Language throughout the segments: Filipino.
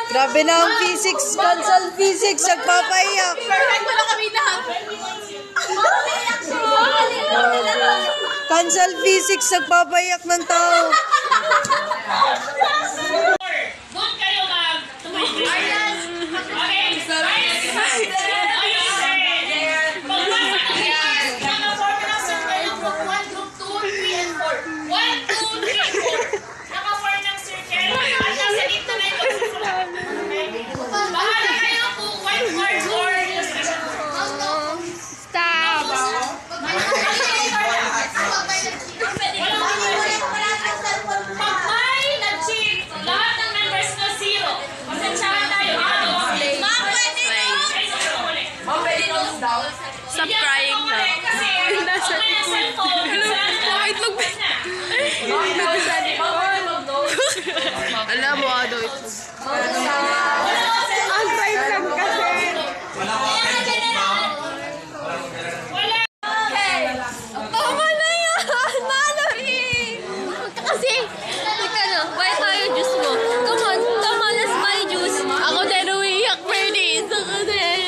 Grabe na ang physics. Cancel physics. Nagpapaiyak. Perfect ko na kami lahat. Cancel physics. Nagpapaiyak ng tao. Doon kayo mag-tumayin. Stop crying na. Nasa likod. Itlog ba? Nasa likod. Alam mo, itlog. Ang crying lang kasi. Tama na yan! Nalo eh! Kasi, buy tayo juice mo. Come on, tama na buy juice. Ako din umiiyak, Bernie. Ako din.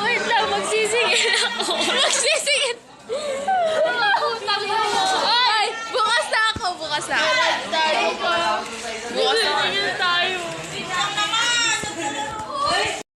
Wait lang, magsisingil ako.